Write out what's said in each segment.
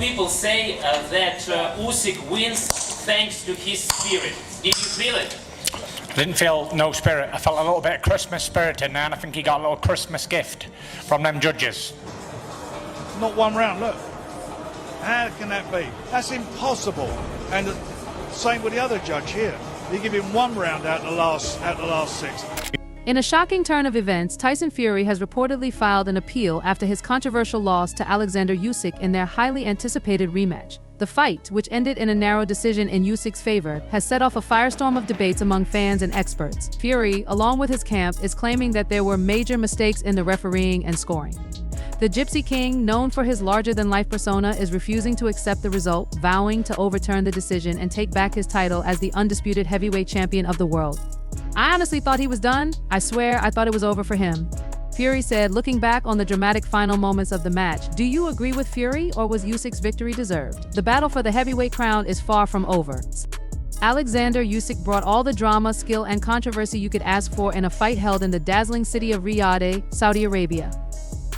people say that Usyk wins thanks to his spirit. Did you feel it? I didn't feel no spirit. I felt a little bit of Christmas spirit in there, and I think he got a little Christmas gift from them judges. Not one round, look. How can that be? That's impossible. And the same with the other judge here. They give him 1 round out the last 6. In a shocking turn of events, Tyson Fury has reportedly filed an appeal after his controversial loss to Oleksandr Usyk in their highly anticipated rematch. The fight, which ended in a narrow decision in Usyk's favor, has set off a firestorm of debates among fans and experts. Fury, along with his camp, is claiming that there were major mistakes in the refereeing and scoring. The Gypsy King, known for his larger-than-life persona, is refusing to accept the result, vowing to overturn the decision and take back his title as the undisputed heavyweight champion of the world. "I honestly thought he was done. I swear I thought it was over for him," Fury said, looking back on the dramatic final moments of the match. Do you agree with Fury, or was Usyk's victory deserved? The battle for the heavyweight crown is far from over. Oleksandr Usyk brought all the drama, skill, and controversy you could ask for in a fight held in the dazzling city of Riyadh, Saudi Arabia.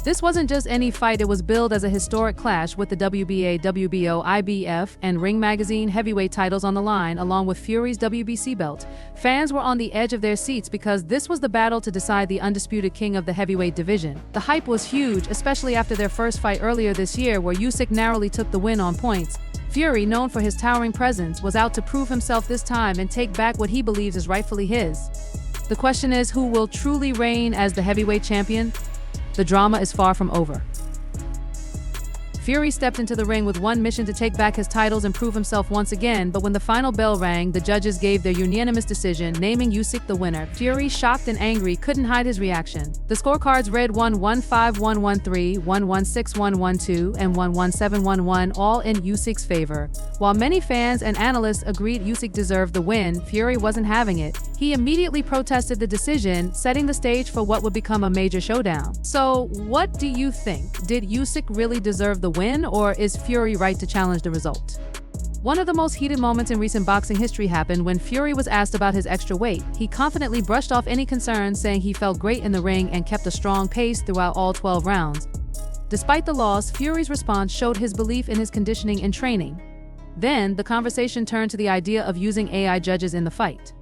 This wasn't just any fight, it was billed as a historic clash with the WBA, WBO, IBF, and Ring Magazine heavyweight titles on the line, along with Fury's WBC belt. Fans were on the edge of their seats because this was the battle to decide the undisputed king of the heavyweight division. The hype was huge, especially after their first fight earlier this year, where Usyk narrowly took the win on points. Fury, known for his towering presence, was out to prove himself this time and take back what he believes is rightfully his. The question is, who will truly reign as the heavyweight champion? The drama is far from over. Fury stepped into the ring with one mission: to take back his titles and prove himself once again, but when the final bell rang, the judges gave their unanimous decision, naming Usyk the winner. Fury, shocked and angry, couldn't hide his reaction. The scorecards read 1-1-5, 1-1-3, 1-1-6, 1-1-2, and 1-1-7, 1-1, all in Usyk's favor. While many fans and analysts agreed Usyk deserved the win, Fury wasn't having it. He immediately protested the decision, setting the stage for what would become a major showdown. So, what do you think? Did Usyk really deserve the win, or is Fury right to challenge the result? One of the most heated moments in recent boxing history happened when Fury was asked about his extra weight. He confidently brushed off any concerns, saying he felt great in the ring and kept a strong pace throughout all 12 rounds. Despite the loss, Fury's response showed his belief in his conditioning and training. Then, the conversation turned to the idea of using AI judges in the fight.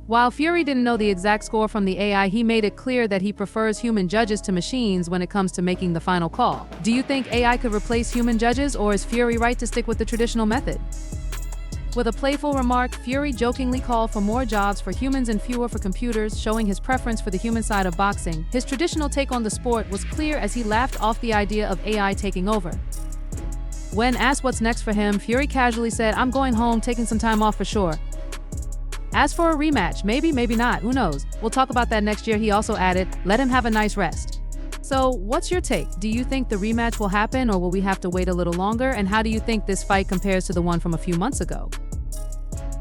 While Fury didn't know the exact score from the AI, he made it clear that he prefers human judges to machines when it comes to making the final call. Do you think AI could replace human judges, or is Fury right to stick with the traditional method? With a playful remark, Fury jokingly called for more jobs for humans and fewer for computers, showing his preference for the human side of boxing. His traditional take on the sport was clear as he laughed off the idea of AI taking over. When asked what's next for him, Fury casually said, "I'm going home, taking some time off for sure. As for a rematch, maybe, maybe not, who knows? We'll talk about that next year." He also added, "Let him have a nice rest." So, what's your take? Do you think the rematch will happen, or will we have to wait a little longer? And how do you think this fight compares to the one from a few months ago?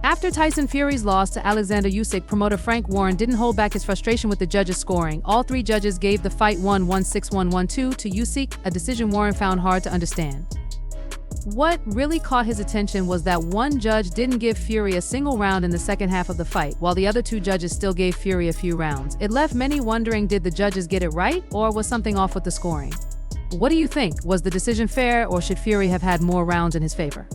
After Tyson Fury's loss to Oleksandr Usyk, promoter Frank Warren didn't hold back his frustration with the judges' scoring. All 3 judges gave the fight 1-1-6, 1-1-2 to Usyk, a decision Warren found hard to understand. What really caught his attention was that one judge didn't give Fury a single round in the second half of the fight, while the other 2 judges still gave Fury a few rounds. It left many wondering, did the judges get it right, or was something off with the scoring? What do you think? Was the decision fair, or should Fury have had more rounds in his favor?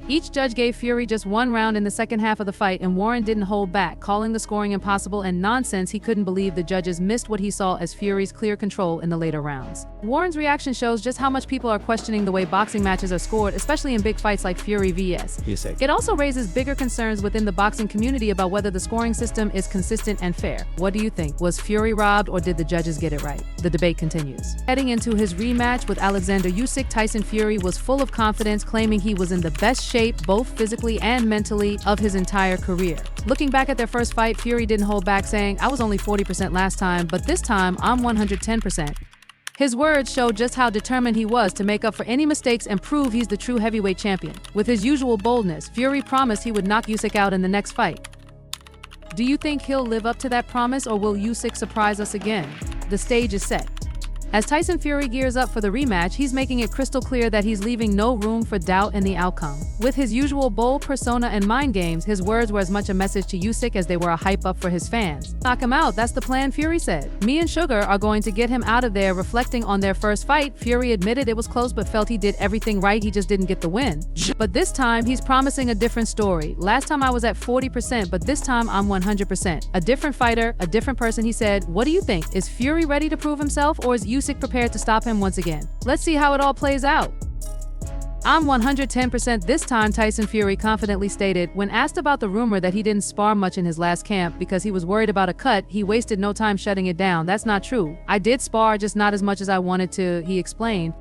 Each judge gave Fury just 1 round in the second half of the fight, and Warren didn't hold back, calling the scoring impossible and nonsense. He couldn't believe the judges missed what he saw as Fury's clear control in the later rounds. Warren's reaction shows just how much people are questioning the way boxing matches are scored, especially in big fights like Fury vs. Usyk. It also raises bigger concerns within the boxing community about whether the scoring system is consistent and fair. What do you think? Was Fury robbed, or did the judges get it right? The debate continues. Heading into his rematch with Oleksandr Usyk, Tyson Fury was full of confidence, claiming he was in the best shape, both physically and mentally, of his entire career. Looking back at their first fight, Fury didn't hold back, saying, "I was only 40% last time, but this time I'm 110%. His words showed just how determined he was to make up for any mistakes and prove he's the true heavyweight champion. With his usual boldness, Fury promised he would knock Usyk out in the next fight. Do you think he'll live up to that promise, or will Usyk surprise us again? The stage is set. As Tyson Fury gears up for the rematch, he's making it crystal clear that he's leaving no room for doubt in the outcome. With his usual bold persona and mind games, his words were as much a message to Usyk as they were a hype-up for his fans. Knock him out, that's the plan, Fury said. Me and Sugar are going to get him out of there. Reflecting on their first fight, Fury admitted it was close but felt he did everything right, he just didn't get the win. But this time, he's promising a different story. Last time I was at 40%, but this time I'm 100%. A different fighter, a different person, he said. What do you think? Is Fury ready to prove himself, or is Usyk prepared to stop him once again? Let's see how it all plays out. I'm 110% this time, Tyson Fury confidently stated. When asked about the rumor that he didn't spar much in his last camp because he was worried about a cut, he wasted no time shutting it down. That's not true. I did spar, just not as much as I wanted to, he explained.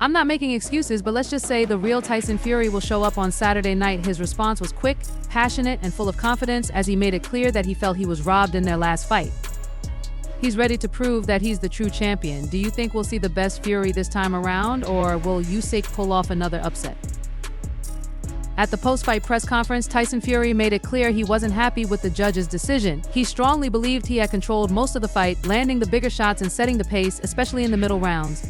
I'm not making excuses, but let's just say the real Tyson Fury will show up on Saturday night. His response was quick, passionate, and full of confidence as he made it clear that he felt he was robbed in their last fight. He's ready to prove that he's the true champion. Do you think we'll see the best Fury this time around, or will Usyk pull off another upset? At the post-fight press conference, Tyson Fury made it clear he wasn't happy with the judge's decision. He strongly believed he had controlled most of the fight, landing the bigger shots and setting the pace, especially in the middle rounds.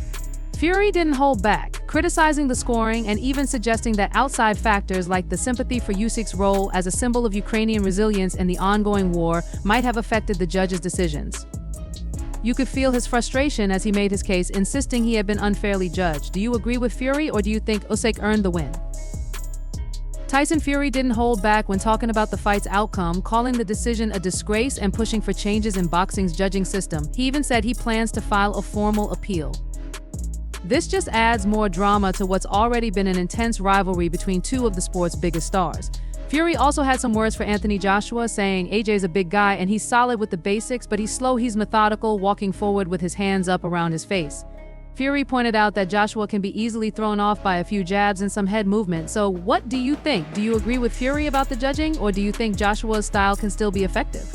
Fury didn't hold back, criticizing the scoring and even suggesting that outside factors like the sympathy for Usyk's role as a symbol of Ukrainian resilience in the ongoing war might have affected the judge's decisions. You could feel his frustration as he made his case, insisting he had been unfairly judged. Do you agree with Fury, or do you think Usyk earned the win? Tyson Fury didn't hold back when talking about the fight's outcome, calling the decision a disgrace and pushing for changes in boxing's judging system. He even said he plans to file a formal appeal. This just adds more drama to what's already been an intense rivalry between two of the sport's biggest stars. Fury also had some words for Anthony Joshua, saying AJ's a big guy and he's solid with the basics, but he's slow, he's methodical, walking forward with his hands up around his face. Fury pointed out that Joshua can be easily thrown off by a few jabs and some head movement. So what do you think? Do you agree with Fury about the judging, or do you think Joshua's style can still be effective?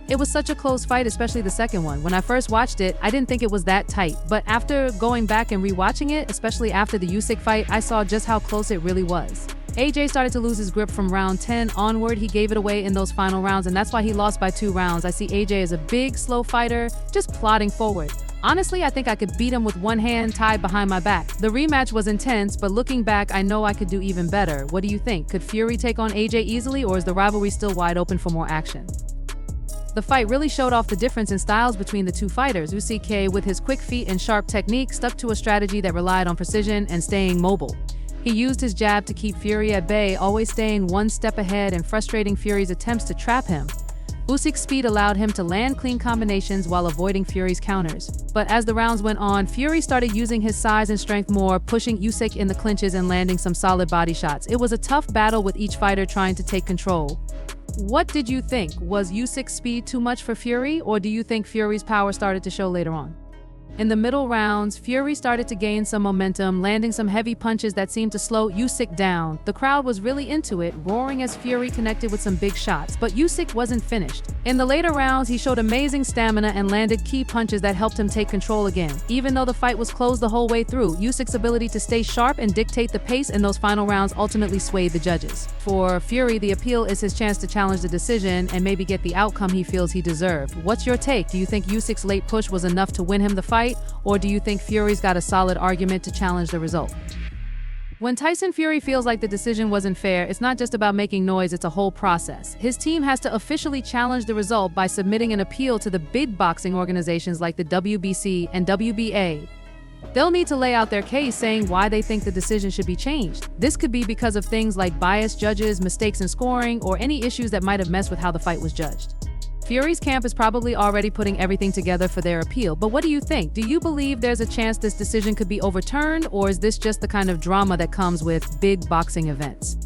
It was such a close fight, especially the second one. When I first watched it, I didn't think it was that tight. But after going back and rewatching it, especially after the Usyk fight, I saw just how close it really was. AJ started to lose his grip from round 10 onward. He gave it away in those final rounds, and that's why he lost by 2 rounds. I see AJ as a big, slow fighter, just plodding forward. Honestly, I think I could beat him with one hand tied behind my back. The rematch was intense, but looking back, I know I could do even better. What do you think? Could Fury take on AJ easily, or is the rivalry still wide open for more action? The fight really showed off the difference in styles between the two fighters. Usyk, with his quick feet and sharp technique, stuck to a strategy that relied on precision and staying mobile. He used his jab to keep Fury at bay, always staying one step ahead and frustrating Fury's attempts to trap him. Usyk's speed allowed him to land clean combinations while avoiding Fury's counters. But as the rounds went on, Fury started using his size and strength more, pushing Usyk in the clinches and landing some solid body shots. It was a tough battle with each fighter trying to take control. What did you think? Was Usyk's speed too much for Fury, or do you think Fury's power started to show later on? In the middle rounds, Fury started to gain some momentum, landing some heavy punches that seemed to slow Usyk down. The crowd was really into it, roaring as Fury connected with some big shots, but Usyk wasn't finished. In the later rounds, he showed amazing stamina and landed key punches that helped him take control again. Even though the fight was close the whole way through, Usyk's ability to stay sharp and dictate the pace in those final rounds ultimately swayed the judges. For Fury, the appeal is his chance to challenge the decision and maybe get the outcome he feels he deserved. What's your take? Do you think Usyk's late push was enough to win him the fight? Or do you think Fury's got a solid argument to challenge the result? When Tyson Fury feels like the decision wasn't fair, it's not just about making noise, it's a whole process. His team has to officially challenge the result by submitting an appeal to the big boxing organizations like the WBC and WBA. They'll need to lay out their case, saying why they think the decision should be changed. This could be because of things like biased judges, mistakes in scoring, or any issues that might have messed with how the fight was judged. Fury's camp is probably already putting everything together for their appeal, but what do you think? Do you believe there's a chance this decision could be overturned, or is this just the kind of drama that comes with big boxing events?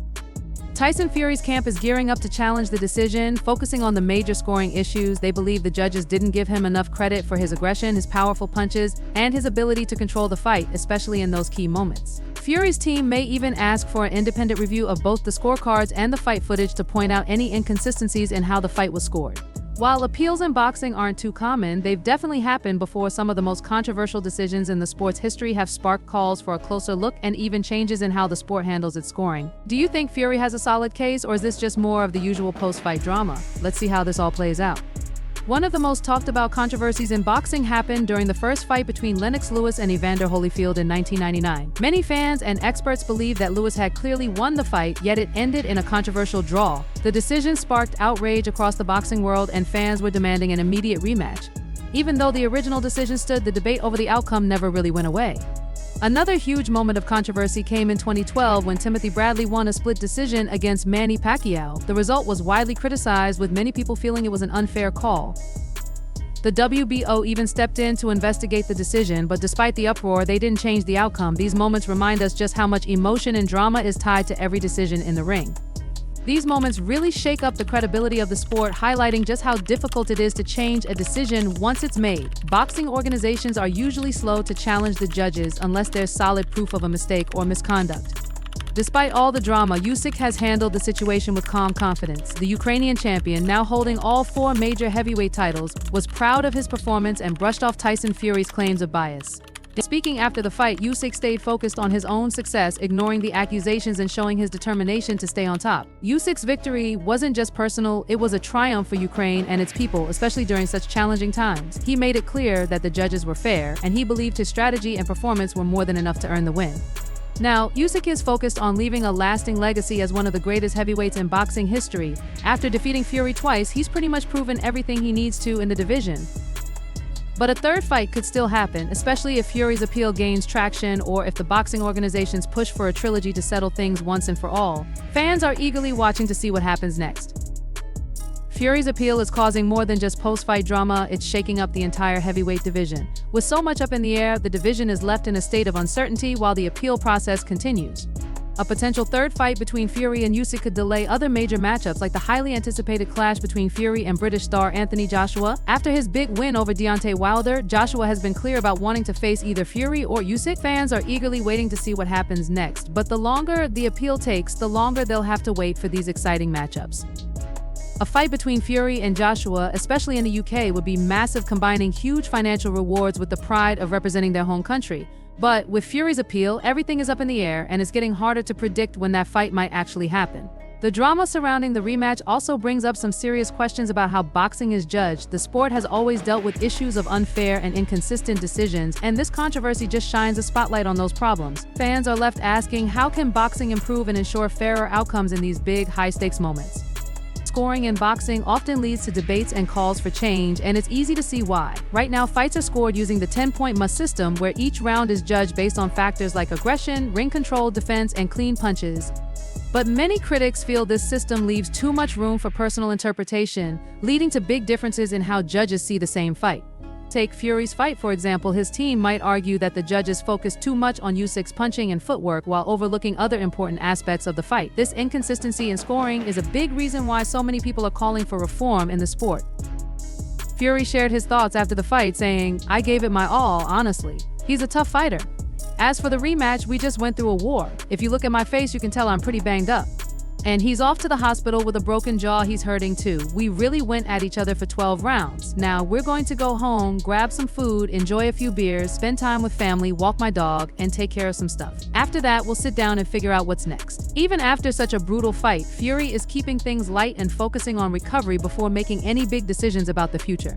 Tyson Fury's camp is gearing up to challenge the decision, focusing on the major scoring issues. They believe the judges didn't give him enough credit for his aggression, his powerful punches, and his ability to control the fight, especially in those key moments. Fury's team may even ask for an independent review of both the scorecards and the fight footage to point out any inconsistencies in how the fight was scored. While appeals in boxing aren't too common, they've definitely happened before. Some of the most controversial decisions in the sport's history have sparked calls for a closer look and even changes in how the sport handles its scoring. Do you think Fury has a solid case, or is this just more of the usual post-fight drama? Let's see how this all plays out. One of the most talked about controversies in boxing happened during the first fight between Lennox Lewis and Evander Holyfield in 1999. Many fans and experts believe that Lewis had clearly won the fight, yet it ended in a controversial draw. The decision sparked outrage across the boxing world, and fans were demanding an immediate rematch. Even though the original decision stood, the debate over the outcome never really went away. Another huge moment of controversy came in 2012 when Timothy Bradley won a split decision against Manny Pacquiao. The result was widely criticized, with many people feeling it was an unfair call. The WBO even stepped in to investigate the decision, but despite the uproar, they didn't change the outcome. These moments remind us just how much emotion and drama is tied to every decision in the ring. These moments really shake up the credibility of the sport, highlighting just how difficult it is to change a decision once it's made. Boxing organizations are usually slow to challenge the judges unless there's solid proof of a mistake or misconduct. Despite all the drama, Usyk has handled the situation with calm confidence. The Ukrainian champion, now holding all 4 major heavyweight titles, was proud of his performance and brushed off Tyson Fury's claims of bias. Speaking after the fight, Usyk stayed focused on his own success, ignoring the accusations and showing his determination to stay on top. Usyk's victory wasn't just personal, it was a triumph for Ukraine and its people, especially during such challenging times. He made it clear that the judges were fair, and he believed his strategy and performance were more than enough to earn the win. Now, Usyk is focused on leaving a lasting legacy as one of the greatest heavyweights in boxing history. After defeating Fury twice, he's pretty much proven everything he needs to in the division. But a third fight could still happen, especially if Fury's appeal gains traction or if the boxing organizations push for a trilogy to settle things once and for all. Fans are eagerly watching to see what happens next. Fury's appeal is causing more than just post-fight drama, it's shaking up the entire heavyweight division. With so much up in the air, the division is left in a state of uncertainty while the appeal process continues. A potential third fight between Fury and Usyk could delay other major matchups like the highly anticipated clash between Fury and British star Anthony Joshua. After his big win over Deontay Wilder, Joshua has been clear about wanting to face either Fury or Usyk. Fans are eagerly waiting to see what happens next, but the longer the appeal takes, the longer they'll have to wait for these exciting matchups. A fight between Fury and Joshua, especially in the UK, would be massive, combining huge financial rewards with the pride of representing their home country. But with Fury's appeal, everything is up in the air, and it's getting harder to predict when that fight might actually happen. The drama surrounding the rematch also brings up some serious questions about how boxing is judged. The sport has always dealt with issues of unfair and inconsistent decisions, and this controversy just shines a spotlight on those problems. Fans are left asking, how can boxing improve and ensure fairer outcomes in these big, high-stakes moments? Scoring in boxing often leads to debates and calls for change, and it's easy to see why. Right now, fights are scored using the 10-point must system, where each round is judged based on factors like aggression, ring control, defense, and clean punches. But many critics feel this system leaves too much room for personal interpretation, leading to big differences in how judges see the same fight. Take Fury's fight, for example. His team might argue that the judges focused too much on Usyk's punching and footwork while overlooking other important aspects of the fight. This inconsistency in scoring is a big reason why so many people are calling for reform in the sport. Fury shared his thoughts after the fight, saying, "I gave it my all, honestly. He's a tough fighter. As for the rematch, we just went through a war. If you look at my face, you can tell I'm pretty banged up. And he's off to the hospital with a broken jaw, he's hurting too. We really went at each other for 12 rounds. Now we're going to go home, grab some food, enjoy a few beers, spend time with family, walk my dog, and take care of some stuff. After that, we'll sit down and figure out what's next." Even after such a brutal fight, Fury is keeping things light and focusing on recovery before making any big decisions about the future.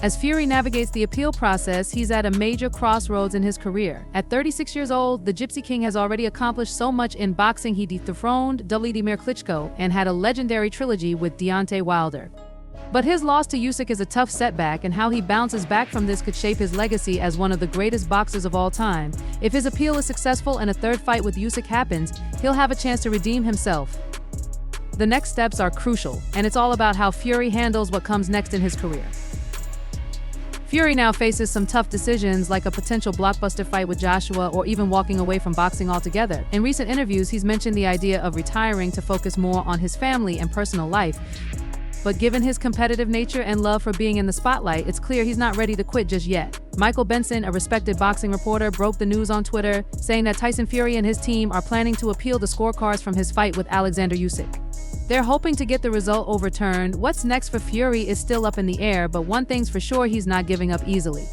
As Fury navigates the appeal process, he's at a major crossroads in his career. At 36 years old, the Gypsy King has already accomplished so much in boxing. He dethroned Wladimir Klitschko and had a legendary trilogy with Deontay Wilder. But his loss to Usyk is a tough setback, and how he bounces back from this could shape his legacy as one of the greatest boxers of all time. If his appeal is successful and a third fight with Usyk happens, he'll have a chance to redeem himself. The next steps are crucial, and it's all about how Fury handles what comes next in his career. Fury now faces some tough decisions, like a potential blockbuster fight with Joshua or even walking away from boxing altogether. In recent interviews, he's mentioned the idea of retiring to focus more on his family and personal life. But given his competitive nature and love for being in the spotlight, it's clear he's not ready to quit just yet. Michael Benson, a respected boxing reporter, broke the news on Twitter, saying that Tyson Fury and his team are planning to appeal the scorecards from his fight with Oleksandr Usyk. They're hoping to get the result overturned. What's next for Fury is still up in the air, but one thing's for sure, he's not giving up easily.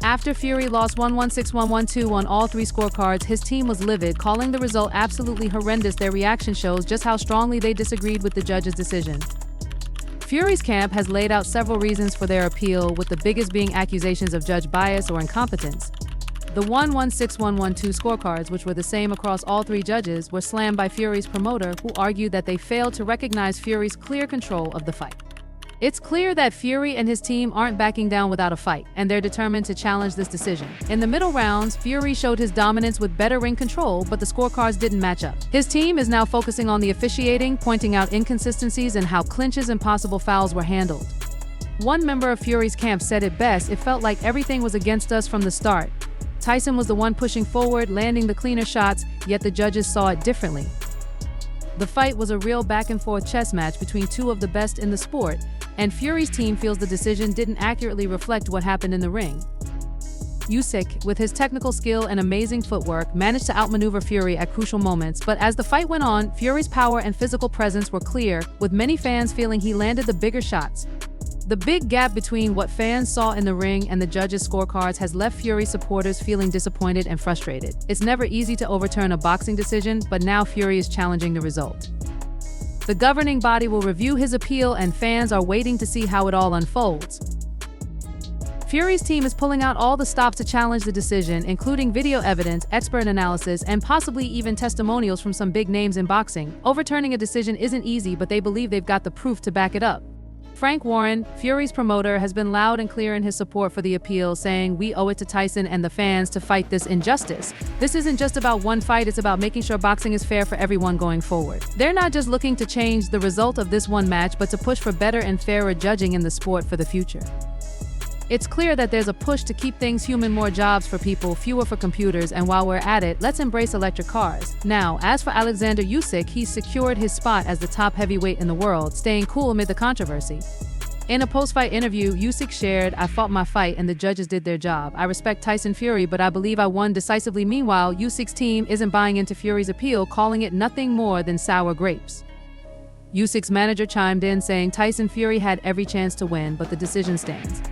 After Fury lost 1-1-6-1-1-2 on all 3 scorecards, his team was livid, calling the result absolutely horrendous. Their reaction shows just how strongly they disagreed with the judge's decision. Fury's camp has laid out several reasons for their appeal, with the biggest being accusations of judge bias or incompetence. The 1-1-6-1-1-2 scorecards, which were the same across all three judges, were slammed by Fury's promoter, who argued that they failed to recognize Fury's clear control of the fight. It's clear that Fury and his team aren't backing down without a fight, and they're determined to challenge this decision. In the middle rounds, Fury showed his dominance with better ring control, but the scorecards didn't match up. His team is now focusing on the officiating, pointing out inconsistencies and how clinches and possible fouls were handled. One member of Fury's camp said it best: "It felt like everything was against us from the start. Tyson was the one pushing forward, landing the cleaner shots, yet the judges saw it differently." The fight was a real back-and-forth chess match between two of the best in the sport, and Fury's team feels the decision didn't accurately reflect what happened in the ring. Usyk, with his technical skill and amazing footwork, managed to outmaneuver Fury at crucial moments, but as the fight went on, Fury's power and physical presence were clear, with many fans feeling he landed the bigger shots. The big gap between what fans saw in the ring and the judges' scorecards has left Fury supporters feeling disappointed and frustrated. It's never easy to overturn a boxing decision, but now Fury is challenging the result. The governing body will review his appeal, and fans are waiting to see how it all unfolds. Fury's team is pulling out all the stops to challenge the decision, including video evidence, expert analysis, and possibly even testimonials from some big names in boxing. Overturning a decision isn't easy, but they believe they've got the proof to back it up. Frank Warren, Fury's promoter, has been loud and clear in his support for the appeal, saying, "We owe it to Tyson and the fans to fight this injustice. This isn't just about one fight, it's about making sure boxing is fair for everyone going forward." They're not just looking to change the result of this one match, but to push for better and fairer judging in the sport for the future. It's clear that there's a push to keep things human, more jobs for people, fewer for computers, and while we're at it, let's embrace electric cars. Now, as for Oleksandr Usyk, he's secured his spot as the top heavyweight in the world, staying cool amid the controversy. In a post-fight interview, Usyk shared, "I fought my fight and the judges did their job. I respect Tyson Fury, but I believe I won decisively." Meanwhile, Usyk's team isn't buying into Fury's appeal, calling it nothing more than sour grapes. Usyk's manager chimed in, saying Tyson Fury had every chance to win, but the decision stands.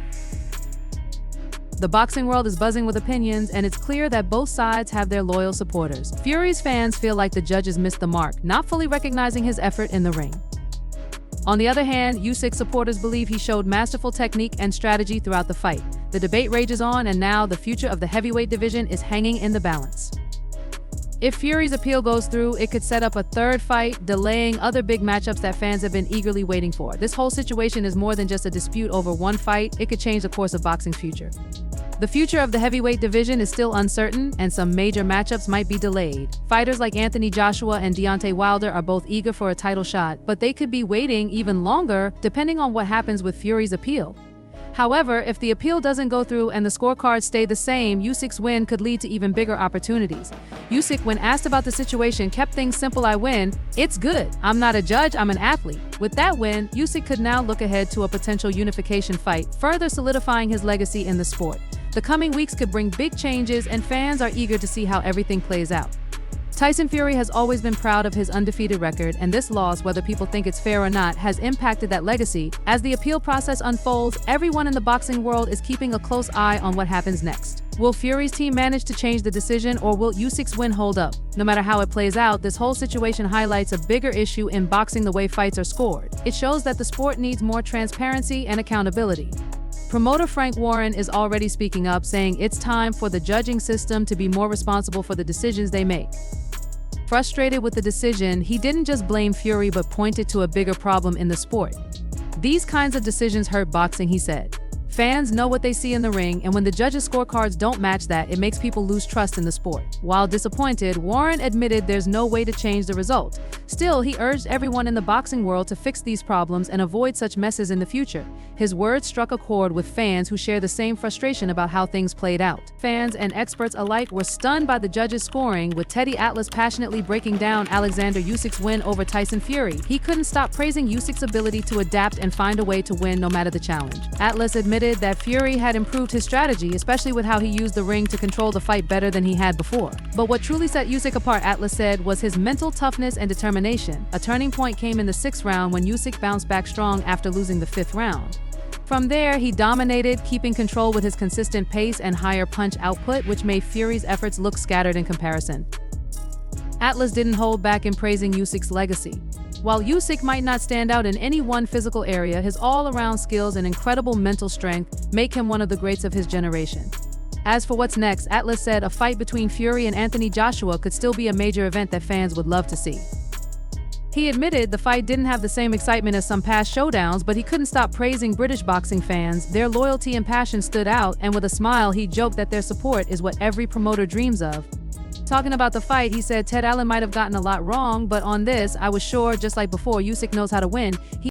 The boxing world is buzzing with opinions, and it's clear that both sides have their loyal supporters. Fury's fans feel like the judges missed the mark, not fully recognizing his effort in the ring. On the other hand, Usyk supporters believe he showed masterful technique and strategy throughout the fight. The debate rages on, and now the future of the heavyweight division is hanging in the balance. If Fury's appeal goes through, it could set up a third fight, delaying other big matchups that fans have been eagerly waiting for. This whole situation is more than just a dispute over one fight. It could change the course of boxing's future. The future of the heavyweight division is still uncertain, and some major matchups might be delayed. Fighters like Anthony Joshua and Deontay Wilder are both eager for a title shot, but they could be waiting even longer depending on what happens with Fury's appeal. However, if the appeal doesn't go through and the scorecards stay the same, Usyk's win could lead to even bigger opportunities. Usyk, when asked about the situation, kept things simple. "I win. It's good. I'm not a judge, I'm an athlete." With that win, Usyk could now look ahead to a potential unification fight, further solidifying his legacy in the sport. The coming weeks could bring big changes, and fans are eager to see how everything plays out. Tyson Fury has always been proud of his undefeated record, and this loss, whether people think it's fair or not, has impacted that legacy. As the appeal process unfolds, everyone in the boxing world is keeping a close eye on what happens next. Will Fury's team manage to change the decision, or will Usyk's win hold up? No matter how it plays out, this whole situation highlights a bigger issue in boxing: the way fights are scored. It shows that the sport needs more transparency and accountability. Promoter Frank Warren is already speaking up, saying it's time for the judging system to be more responsible for the decisions they make. Frustrated with the decision, he didn't just blame Fury but pointed to a bigger problem in the sport. "These kinds of decisions hurt boxing," he said. Fans know what they see in the ring, and when the judges' scorecards don't match that, it makes people lose trust in the sport. While disappointed, Warren admitted there's no way to change the result. Still, he urged everyone in the boxing world to fix these problems and avoid such messes in the future. His words struck a chord with fans who share the same frustration about how things played out. Fans and experts alike were stunned by the judges' scoring, with Teddy Atlas passionately breaking down Oleksandr Usyk's win over Tyson Fury. He couldn't stop praising Usyk's ability to adapt and find a way to win no matter the challenge. Atlas admitted that Fury had improved his strategy, especially with how he used the ring to control the fight better than he had before. But what truly set Usyk apart, Atlas said, was his mental toughness and determination. A turning point came in the 6th round when Usyk bounced back strong after losing the 5th round. From there, he dominated, keeping control with his consistent pace and higher punch output, which made Fury's efforts look scattered in comparison. Atlas didn't hold back in praising Usyk's legacy. While Usyk might not stand out in any one physical area, his all-around skills and incredible mental strength make him one of the greats of his generation. As for what's next, Atlas said a fight between Fury and Anthony Joshua could still be a major event that fans would love to see. He admitted the fight didn't have the same excitement as some past showdowns, but he couldn't stop praising British boxing fans. Their loyalty and passion stood out, and with a smile, he joked that their support is what every promoter dreams of. Talking about the fight, he said Ted Allen might have gotten a lot wrong, but on this, I was sure, just like before, Usyk knows how to win.